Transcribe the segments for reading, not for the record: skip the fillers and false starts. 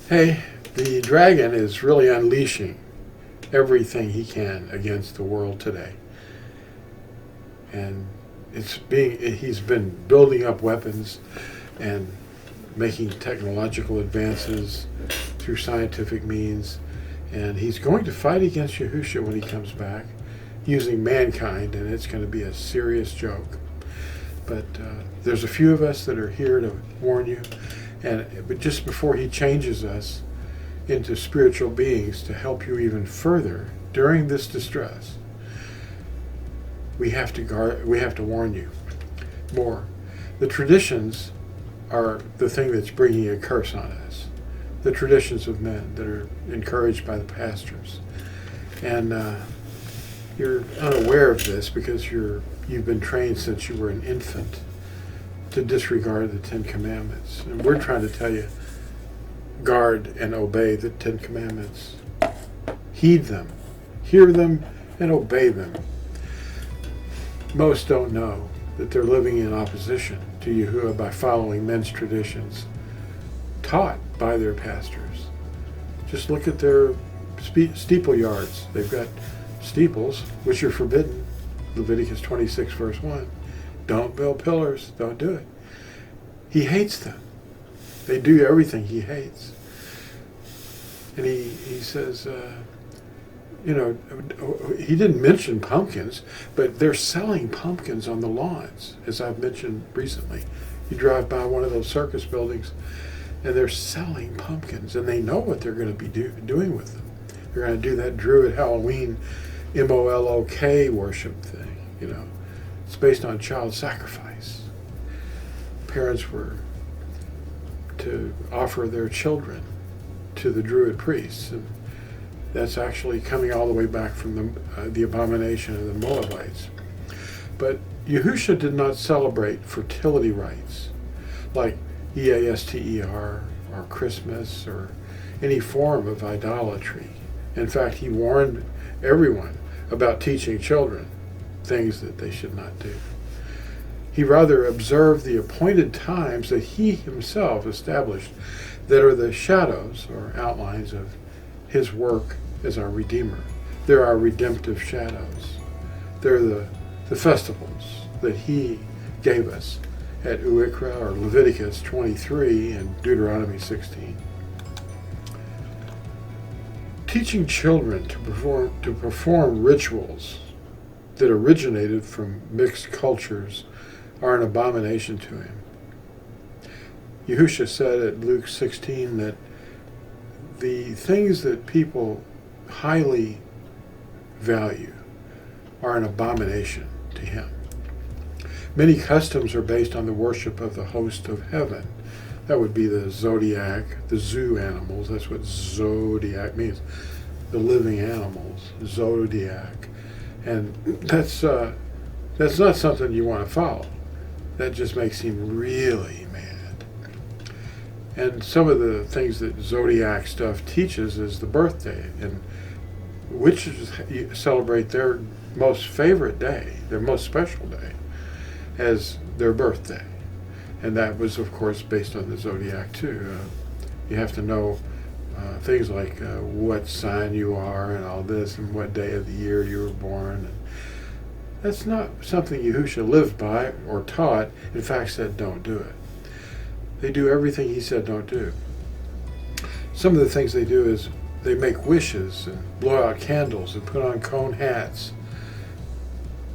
Hey, the dragon is really unleashing everything he can against the world today. And he's been building up weapons and making technological advances through scientific means. And he's going to fight against Yahusha when he comes back, using mankind, and it's going to be a serious joke. But there's a few of us that are here to warn you. But just before he changes us into spiritual beings to help you even further during this distress, we have to warn you more. The traditions are the thing that's bringing a curse on us. The traditions of men that are encouraged by the pastors. And you're unaware of this because you've been trained since you were an infant to disregard the Ten Commandments. And we're trying to tell you, guard and obey the Ten Commandments. Heed them, hear them, and obey them. Most don't know that they're living in opposition to Yahuwah by following men's traditions taught by their pastors. Just look at their steeple yards. They've got steeples, which are forbidden. Leviticus 26, verse 1. Don't build pillars. Don't do it. He hates them. They do everything he hates. And he says, he didn't mention pumpkins, but they're selling pumpkins on the lawns, as I've mentioned recently. You drive by one of those circus buildings, and they're selling pumpkins, and they know what they're going to be doing with them. They're going to do that Druid Halloween MOLOK worship thing, It's based on child sacrifice. Parents were to offer their children to the Druid priests, and that's actually coming all the way back from the abomination of the Moabites. But Yahusha did not celebrate fertility rites like Easter or Christmas or any form of idolatry. In fact, he warned everyone about teaching children things that they should not do. He rather observed the appointed times that he himself established that are the shadows or outlines of his work as our Redeemer. They're our redemptive shadows. They're the festivals that he gave us at Uikra or Leviticus 23 and Deuteronomy 16. Teaching children to perform rituals that originated from mixed cultures are an abomination to him. Yahusha said at Luke 16 that the things that people highly value are an abomination to him. Many customs are based on the worship of the host of heaven. That would be the zodiac, the zoo animals. That's what zodiac means. The living animals, zodiac. And that's not something you want to follow. That just makes him really mad. And some of the things that zodiac stuff teaches is the birthday, and witches celebrate their most favorite day, their most special day, as their birthday. And that was, of course, based on the zodiac, too. You have to know things like what sign you are and all this and what day of the year you were born. And that's not something Yahusha lived by or taught. In fact, said don't do it. They do everything he said don't do. Some of the things they do is they make wishes and blow out candles and put on cone hats.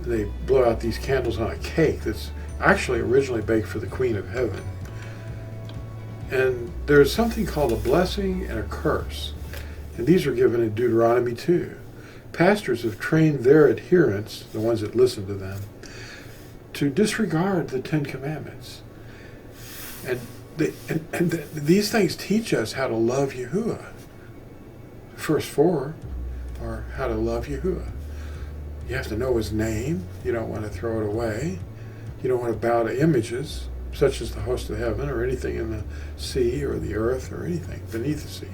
They blow out these candles on a cake that's actually originally baked for the Queen of Heaven. And there's something called a blessing and a curse. And these are given in Deuteronomy 2. Pastors have trained their adherents, the ones that listen to them, to disregard the Ten Commandments. And these things teach us how to love Yahuwah. The first four are how to love Yahuwah. You have to know his name. You don't want to throw it away. You don't want to bow to images, such as the host of heaven or anything in the sea or the earth or anything beneath the sea.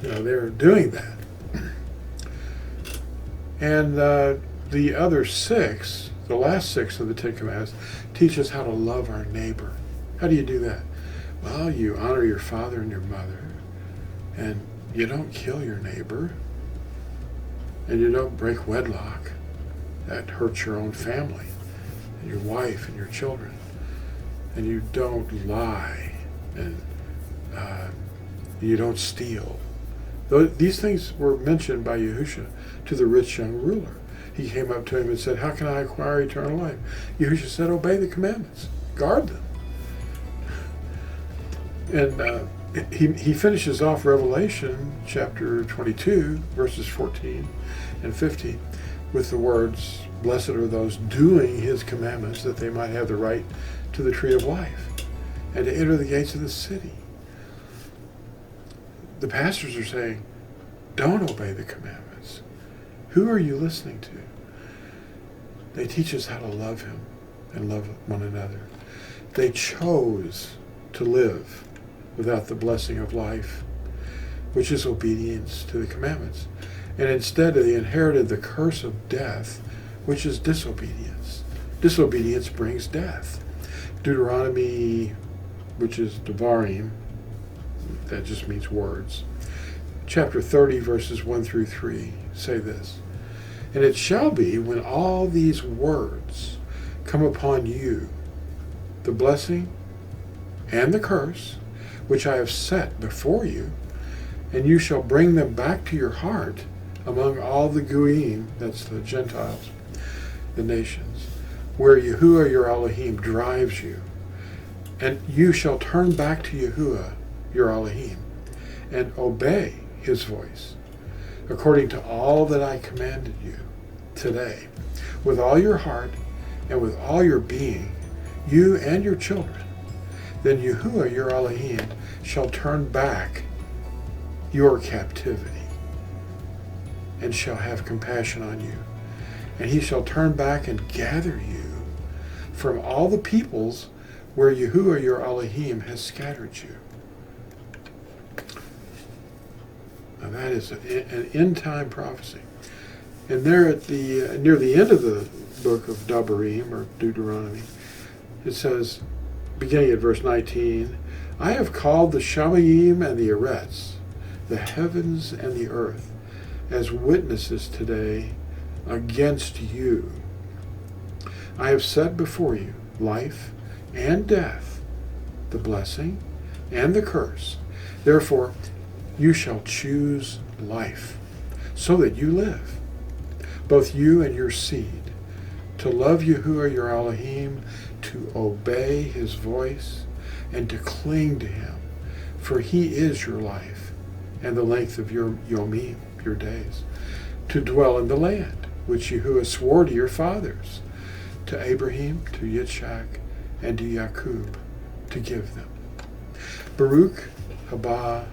They're doing that. And the other six, the last six of the Ten Commandments, teach us how to love our neighbor. How do you do that? Well, you honor your father and your mother. And you don't kill your neighbor. And you don't break wedlock. That hurts your own family and your wife and your children. And you don't lie. And you don't steal. These things were mentioned by Yahusha to the rich young ruler. He came up to him and said, how can I acquire eternal life? Yahusha said, obey the commandments. Guard them. And he finishes off Revelation chapter 22, verses 14 and 15, with the words, blessed are those doing his commandments, that they might have the right to the tree of life and to enter the gates of the city. The pastors are saying, don't obey the commandments. Who are you listening to? They teach us how to love him and love one another. They chose to live without the blessing of life, which is obedience to the commandments. And instead they inherited the curse of death, which is disobedience. Disobedience brings death. Deuteronomy, which is Devarim, that just means words. Chapter 30, verses 1 through 3 say this. And it shall be when all these words come upon you, the blessing and the curse, which I have set before you, and you shall bring them back to your heart among all the Goyim, that's the Gentiles, the nations, where Yahuwah your Elohim drives you. And you shall turn back to Yahuwah your Elohim, and obey his voice, according to all that I commanded you today, with all your heart and with all your being, you and your children. Then Yahuwah your Elohim shall turn back your captivity, and shall have compassion on you. And he shall turn back and gather you from all the peoples where Yahuwah your Elohim has scattered you. Now that is an end-time prophecy. And there at the near the end of the book of Devarim, or Deuteronomy, it says, beginning at verse 19, I have called the Shamayim and the Eretz, the heavens and the earth, as witnesses today against you. I have set before you life and death, the blessing and the curse. Therefore, you shall choose life, so that you live, both you and your seed, to love Yahuwah your Elohim, to obey his voice, and to cling to him, for he is your life, and the length of your yomim, your days, to dwell in the land, which Yahuwah swore to your fathers, to Abraham, to Yitzchak, and to Yaakov, to give them. Baruch haba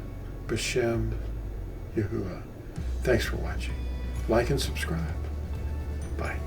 b'shem Yahuwah. Thanks for watching. Like and subscribe. Bye.